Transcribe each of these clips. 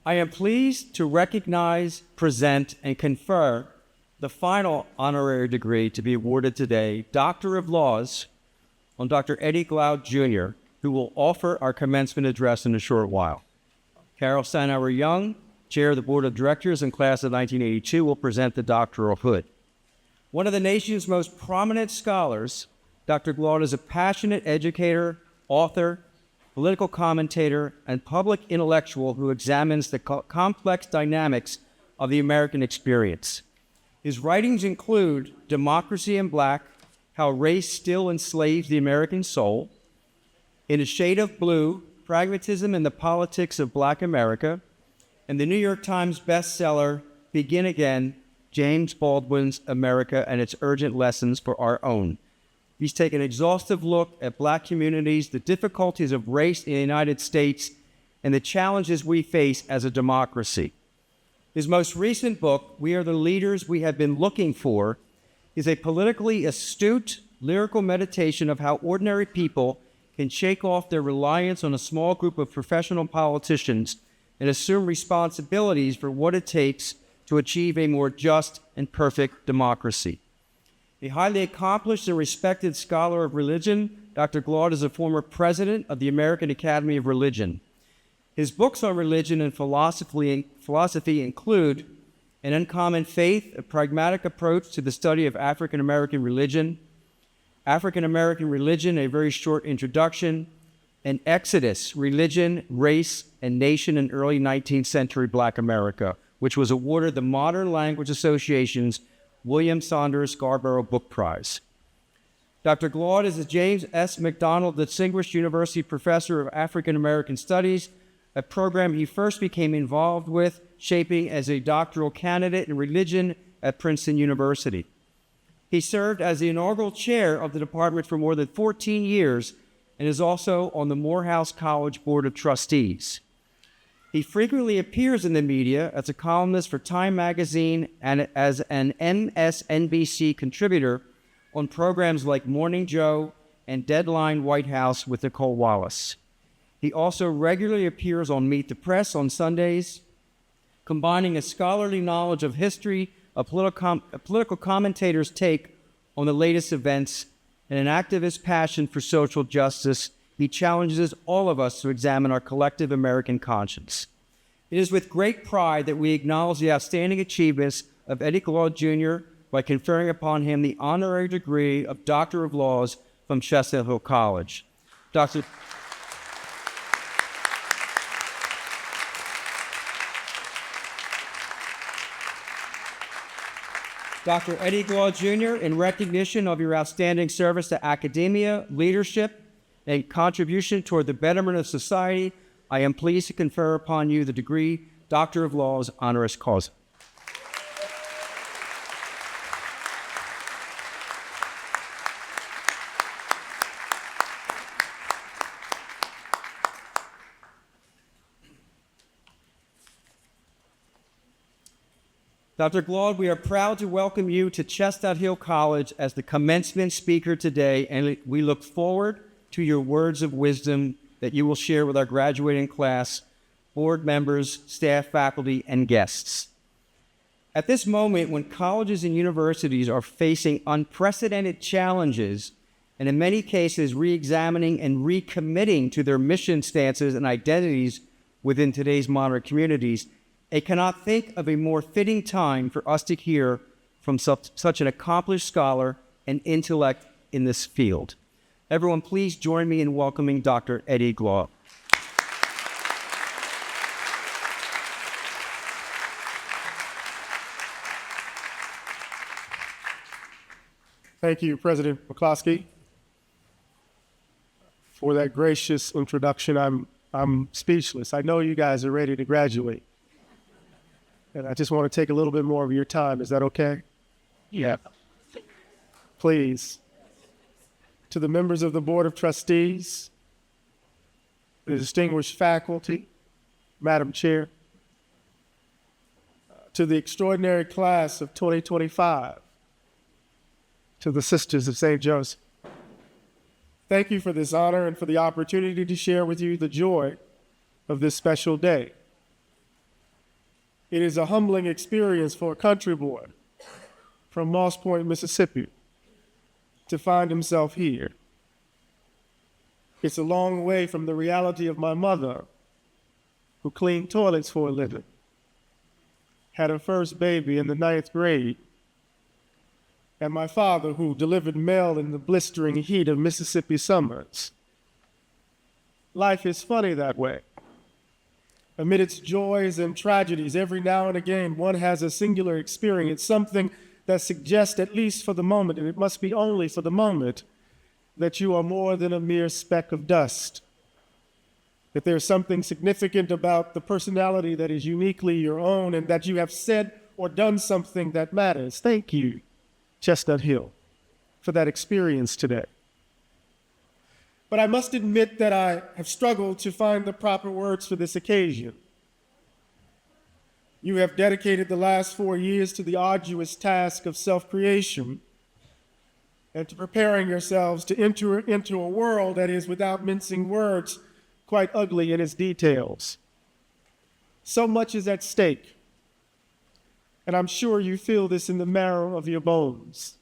I am pleased to recognize, present, and confer the final honorary degree to be awarded today, Doctor of Laws, on Dr. Eddie Glaude, Jr., who will offer our commencement address in a short while. Carol Steinauer Young, Chair of the Board of Directors in class of 1982, will present the doctoral hood. One of the nation's most prominent scholars, Dr. Glaude is a passionate educator, author, political commentator, and public intellectual who examines the complex dynamics of the American experience. His writings include Democracy in Black, How Race Still Enslaves the American Soul, In a Shade of Blue, Pragmatism and the Politics of Black America, and the New York Times bestseller, Begin Again, James Baldwin's America and Its Urgent Lessons for Our Own. He's taken an exhaustive look at Black communities, the difficulties of race in the United States, and the challenges we face as a democracy. His most recent book, We Are the Leaders We Have Been Looking For, is a politically astute, lyrical meditation of how ordinary people can shake off their reliance on a small group of professional politicians and assume responsibilities for what it takes to achieve a more just and perfect democracy. A highly accomplished and respected scholar of religion, Dr. Glaude is a former president of the American Academy of Religion. His books on religion and philosophy include An Uncommon Faith, a pragmatic approach to the study of African American religion, African American Religion, a very short introduction, and Exodus, Religion, Race, and Nation in Early 19th Century Black America, which was awarded the Modern Language Association's William Saunders Scarborough Book Prize. Dr. Glaude is a James S. McDonald Distinguished University Professor of African American Studies, a program he first became involved with, shaping as a doctoral candidate in religion at Princeton University. He served as the inaugural chair of the department for more than 14 years and is also on the Morehouse College Board of Trustees. He frequently appears in the media as a columnist for Time Magazine and as an MSNBC contributor on programs like Morning Joe and Deadline White House with Nicole Wallace. He also regularly appears on Meet the Press on Sundays, combining a scholarly knowledge of history, a political commentator's take on the latest events, and an activist passion for social justice. He challenges all of us to examine our collective American conscience. It is with great pride that we acknowledge the outstanding achievements of Eddie Glaude, Jr. by conferring upon him the honorary degree of Doctor of Laws from Chestnut Hill College. Dr. Eddie Glaude, Jr., in recognition of your outstanding service to academia, leadership, and contribution toward the betterment of society, I am pleased to confer upon you the degree Doctor of Laws honoris causa. Dr. Glaude, we are proud to welcome you to Chestnut Hill College as the commencement speaker today, and we look forward to your words of wisdom that you will share with our graduating class, board members, staff, faculty, and guests. At this moment, when colleges and universities are facing unprecedented challenges, and in many cases re-examining and recommitting to their mission stances and identities within today's modern communities, I cannot think of a more fitting time for us to hear from such an accomplished scholar and intellect in this field. Everyone, please join me in welcoming Dr. Eddie Glaude. Thank you, President McCloskey, for that gracious introduction. I'm speechless. I know you guys are ready to graduate, and I just want to take a little bit more of your time. Is that okay? Yeah. Please. To the members of the Board of Trustees, the distinguished faculty, Madam Chair, to the extraordinary class of 2025, to the Sisters of St. Joseph, thank you for this honor and for the opportunity to share with you the joy of this special day. It is a humbling experience for a country boy from Moss Point, Mississippi, to find himself here. It's a long way from the reality of my mother, who cleaned toilets for a living, had her first baby in the 9th grade, and my father, who delivered mail in the blistering heat of Mississippi summers. Life is funny that way. Amid its joys and tragedies, every now and again, one has a singular experience, something that suggests, at least for the moment, and it must be only for the moment, that you are more than a mere speck of dust, that there's something significant about the personality that is uniquely your own, and that you have said or done something that matters. Thank you, Chestnut Hill, for that experience today. But I must admit that I have struggled to find the proper words for this occasion. You have dedicated the last 4 years to the arduous task of self-creation and to preparing yourselves to enter into a world that is, without mincing words, quite ugly in its details. So much is at stake, and I'm sure you feel this in the marrow of your bones.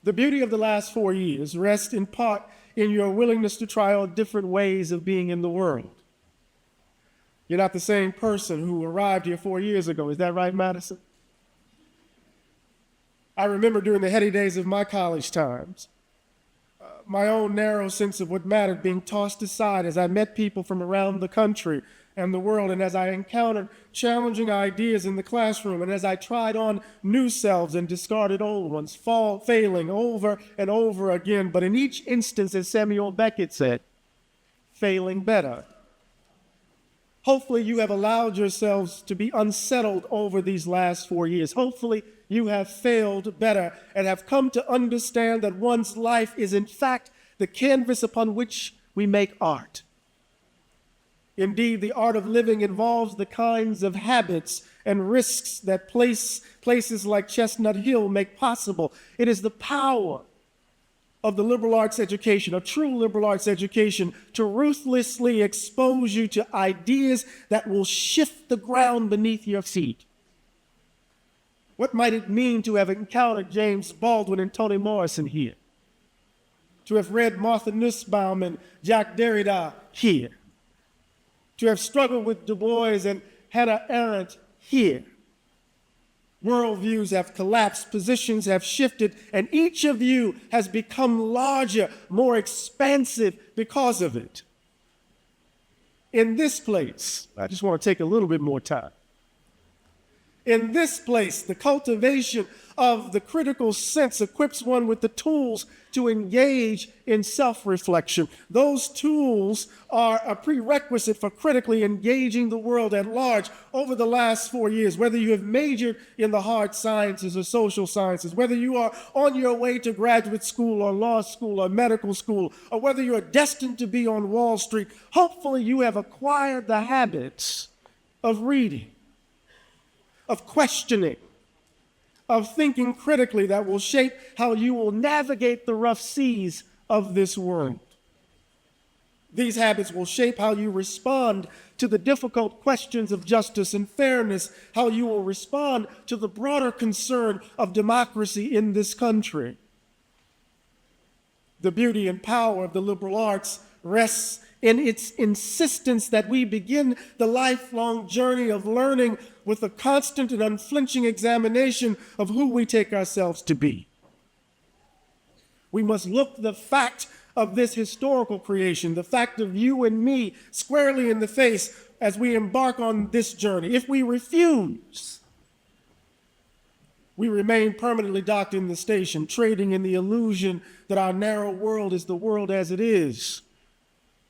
The beauty of the last 4 years rests in part in your willingness to try on different ways of being in the world. You're not the same person who arrived here 4 years ago. Is that right, Madison? I remember during the heady days of my college times, my own narrow sense of what mattered being tossed aside as I met people from around the country and the world, and as I encountered challenging ideas in the classroom, and as I tried on new selves and discarded old ones, failing over and over again, but in each instance, as Samuel Beckett said, failing better. Hopefully you have allowed yourselves to be unsettled over these last 4 years. Hopefully you have failed better and have come to understand that one's life is in fact the canvas upon which we make art. Indeed, the art of living involves the kinds of habits and risks that places like Chestnut Hill make possible. It is the power of the liberal arts education, a true liberal arts education, to ruthlessly expose you to ideas that will shift the ground beneath your feet. What might it mean to have encountered James Baldwin and Toni Morrison here? To have read Martha Nussbaum and Jacques Derrida here? To have struggled with Du Bois and Hannah Arendt here? Worldviews have collapsed, positions have shifted, and each of you has become larger, more expansive because of it. In this place, I just want to take a little bit more time. In this place, the cultivation of the critical sense equips one with the tools to engage in self-reflection. Those tools are a prerequisite for critically engaging the world at large over the last 4 years, whether you have majored in the hard sciences or social sciences, whether you are on your way to graduate school or law school or medical school, or whether you are destined to be on Wall Street. Hopefully you have acquired the habits of reading, of questioning, of thinking critically that will shape how you will navigate the rough seas of this world. These habits will shape how you respond to the difficult questions of justice and fairness, how you will respond to the broader concern of democracy in this country. The beauty and power of the liberal arts rests in its insistence that we begin the lifelong journey of learning with a constant and unflinching examination of who we take ourselves to be. We must look the fact of this historical creation, the fact of you and me, squarely in the face as we embark on this journey. If we refuse, we remain permanently docked in the station, trading in the illusion that our narrow world is the world as it is,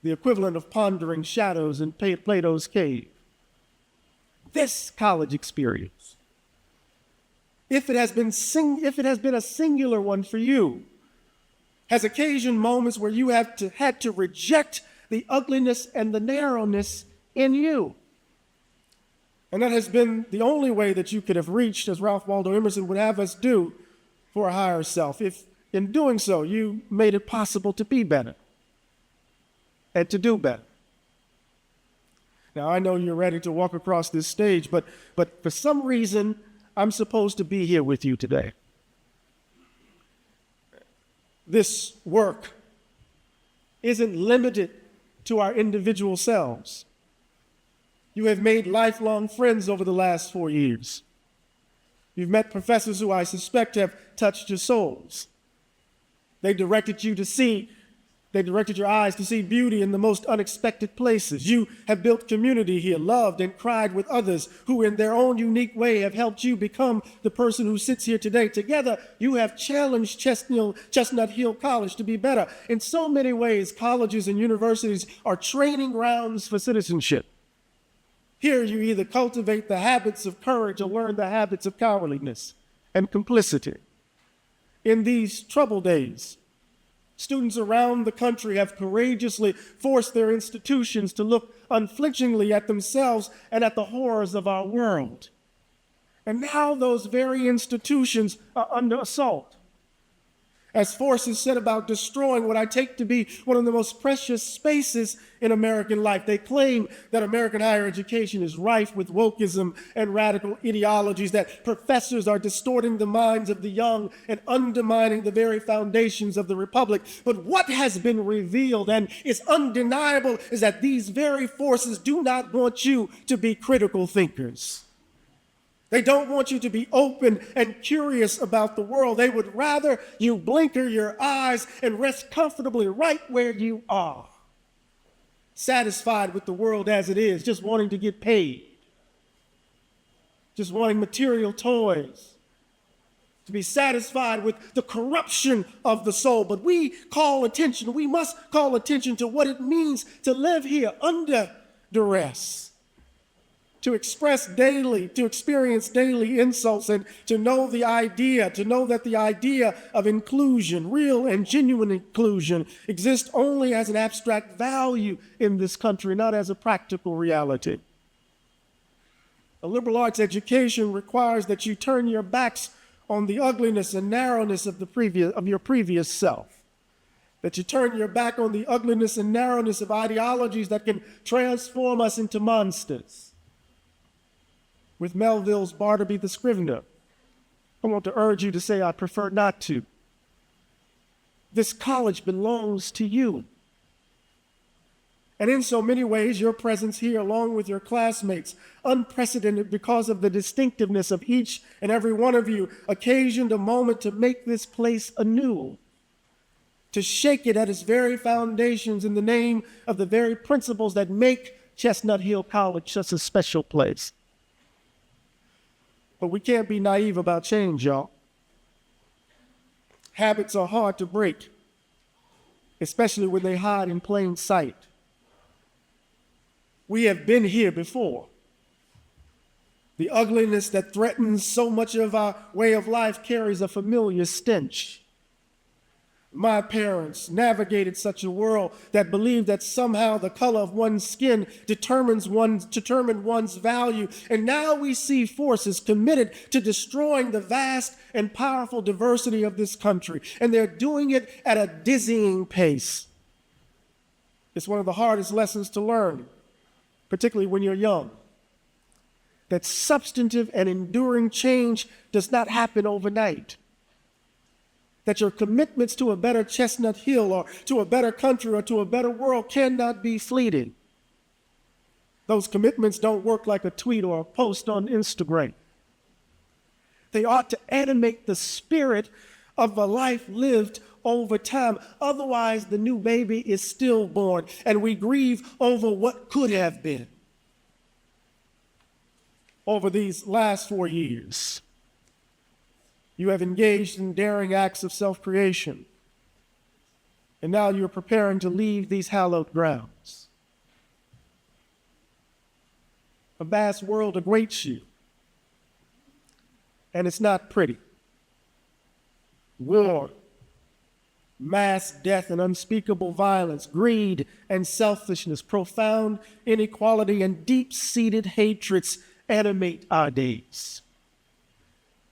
the equivalent of pondering shadows in Plato's cave. This college experience, if it has been a singular one for you, has occasioned moments where you had to reject the ugliness and the narrowness in you. And that has been the only way that you could have reached, as Ralph Waldo Emerson would have us do, for a higher self, if in doing so you made it possible to be better and to do better. Now, I know you're ready to walk across this stage, but for some reason, I'm supposed to be here with you today. This work isn't limited to our individual selves. You have made lifelong friends over the last 4 years. You've met professors who I suspect have touched your souls. They directed your eyes to see beauty in the most unexpected places. You have built community here, loved and cried with others who in their own unique way have helped you become the person who sits here today. Together, you have challenged Chestnut Hill College to be better. In so many ways, colleges and universities are training grounds for citizenship. Here, you either cultivate the habits of courage or learn the habits of cowardliness and complicity. In these troubled days, students around the country have courageously forced their institutions to look unflinchingly at themselves and at the horrors of our world. And now those very institutions are under assault, as forces set about destroying what I take to be one of the most precious spaces in American life. They claim that American higher education is rife with wokeism and radical ideologies, that professors are distorting the minds of the young and undermining the very foundations of the republic. But what has been revealed and is undeniable is that these very forces do not want you to be critical thinkers. They don't want you to be open and curious about the world. They would rather you blinker your eyes and rest comfortably right where you are, satisfied with the world as it is, just wanting to get paid, just wanting material toys, to be satisfied with the corruption of the soul. But we must call attention to what it means to live here under duress, to experience daily insults, and to know that the idea of inclusion, real and genuine inclusion, exists only as an abstract value in this country, not as a practical reality. A liberal arts education requires that you turn your backs on the ugliness and narrowness of your previous self, that you turn your back on the ugliness and narrowness of ideologies that can transform us into monsters. With Melville's Bartleby the Scrivener, I want to urge you to say, I prefer not to. This college belongs to you. And in so many ways, your presence here, along with your classmates, unprecedented because of the distinctiveness of each and every one of you, occasioned a moment to make this place anew, to shake it at its very foundations in the name of the very principles that make Chestnut Hill College such a special place. But we can't be naive about change, y'all. Habits are hard to break, especially when they hide in plain sight. We have been here before. The ugliness that threatens so much of our way of life carries a familiar stench. My parents navigated such a world that believed that somehow the color of one's skin determined one's value. And now we see forces committed to destroying the vast and powerful diversity of this country. And they're doing it at a dizzying pace. It's one of the hardest lessons to learn, particularly when you're young, that substantive and enduring change does not happen overnight. That your commitments to a better Chestnut Hill or to a better country or to a better world cannot be fleeting. Those commitments don't work like a tweet or a post on Instagram. They ought to animate the spirit of a life lived over time. Otherwise, the new baby is stillborn and we grieve over what could have been. Over these last 4 years, you have engaged in daring acts of self-creation, and now you're preparing to leave these hallowed grounds. A vast world awaits you, and it's not pretty. War, mass death and unspeakable violence, greed and selfishness, profound inequality and deep-seated hatreds animate our days.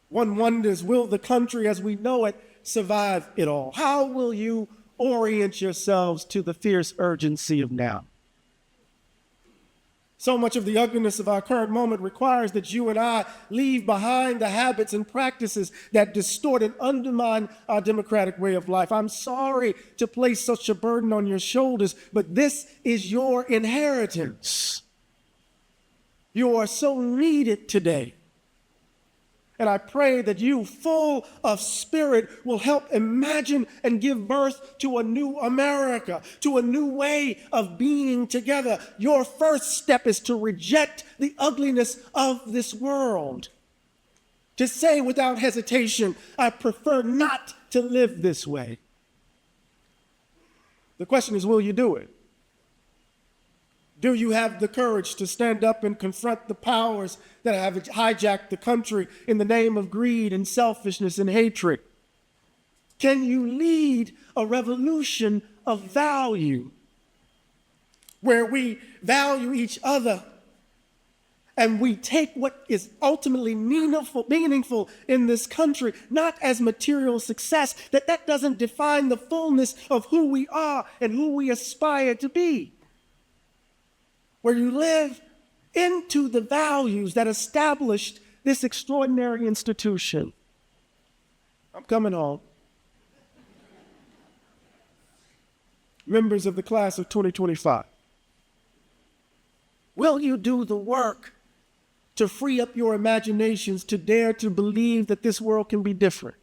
One wonders, will the country as we know it survive it all? How will you orient yourselves to the fierce urgency of now? So much of the ugliness of our current moment requires that you and I leave behind the habits and practices that distort and undermine our democratic way of life. I'm sorry to place such a burden on your shoulders, but this is your inheritance. You are so needed today. And I pray that you, full of spirit, will help imagine and give birth to a new America, to a new way of being together. Your first step is to reject the ugliness of this world. To say without hesitation, I prefer not to live this way. The question is, will you do it? Do you have the courage to stand up and confront the powers that have hijacked the country in the name of greed and selfishness and hatred? Can you lead a revolution of value where we value each other and we take what is ultimately meaningful in this country, not as material success, that doesn't define the fullness of who we are and who we aspire to be? Where you live into the values that established this extraordinary institution. I'm coming home. Members of the class of 2025, will you do the work to free up your imaginations to dare to believe that this world can be different?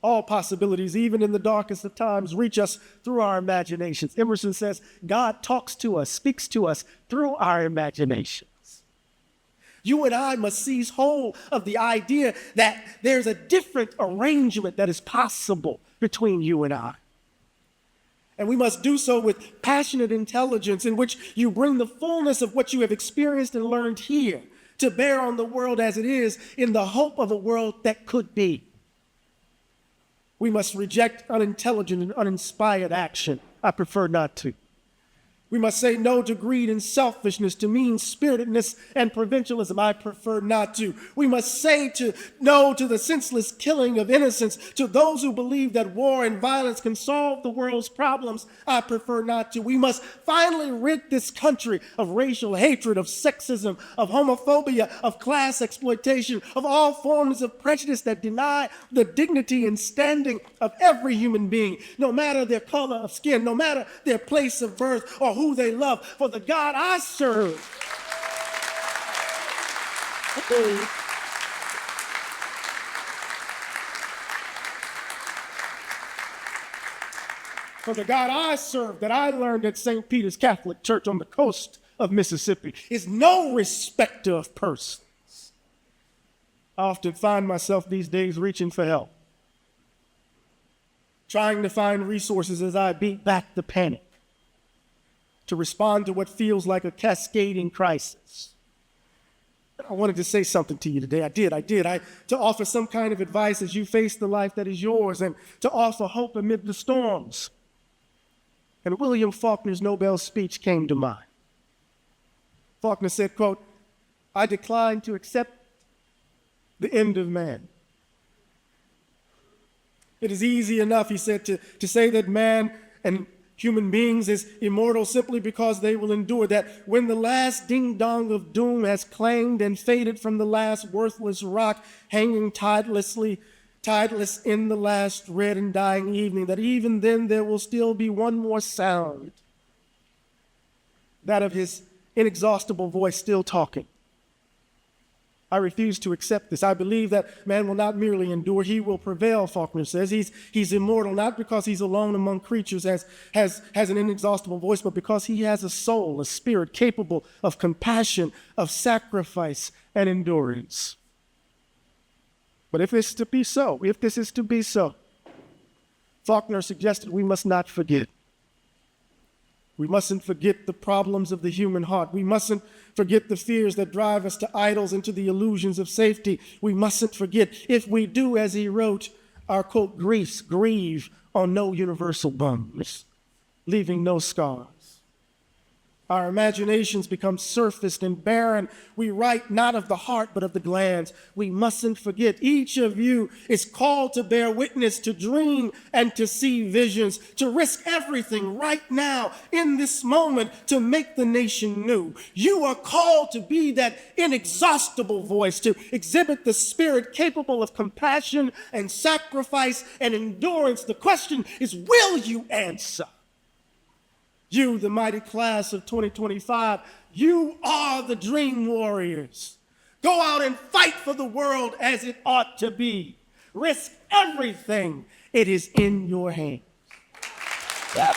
All possibilities, even in the darkest of times, reach us through our imaginations. Emerson says, God talks to us, speaks to us through our imaginations. You and I must seize hold of the idea that there's a different arrangement that is possible between you and I. And we must do so with passionate intelligence in which you bring the fullness of what you have experienced and learned here to bear on the world as it is in the hope of a world that could be. We must reject unintelligent and uninspired action. I prefer not to. We must say no to greed and selfishness, to mean-spiritedness and provincialism. I prefer not to. We must say no to the senseless killing of innocents, to those who believe that war and violence can solve the world's problems. I prefer not to. We must finally rid this country of racial hatred, of sexism, of homophobia, of class exploitation, of all forms of prejudice that deny the dignity and standing of every human being, no matter their color of skin, no matter their place of birth or who they love. For the God I serve, that I learned at St. Peter's Catholic Church on the coast of Mississippi, is no respecter of persons. I often find myself these days reaching for help, trying to find resources as I beat back the panic, to respond to what feels like a cascading crisis. I wanted to say something to you today. I did. To offer some kind of advice as you face the life that is yours, and to offer hope amid the storms. And William Faulkner's Nobel speech came to mind. Faulkner said, quote, I decline to accept the end of man. It is easy enough, he said, to say that man and human beings is immortal simply because they will endure, that when the last ding-dong of doom has clanged and faded from the last worthless rock hanging tideless in the last red and dying evening, that even then there will still be one more sound, that of his inexhaustible voice still talking. I refuse to accept this. I believe that man will not merely endure, he will prevail, Faulkner says. He's immortal, not because he's alone among creatures, has an inexhaustible voice, but because he has a soul, a spirit capable of compassion, of sacrifice, and endurance. But if this is to be so, Faulkner suggested we must not forget. We mustn't forget the problems of the human heart. We mustn't forget the fears that drive us to idols and to the illusions of safety. We mustn't forget. If we do, as he wrote, our, quote, griefs grieve on no universal bones, leaving no scars. Our imaginations become surfaced and barren. We write not of the heart, but of the glands. We mustn't forget each of you is called to bear witness, to dream and to see visions, to risk everything right now in this moment to make the nation new. You are called to be that inexhaustible voice, to exhibit the spirit capable of compassion and sacrifice and endurance. The question is, will you answer? You, the mighty class of 2025, you are the dream warriors. Go out and fight for the world as it ought to be. Risk everything. It is in your hands. Yep.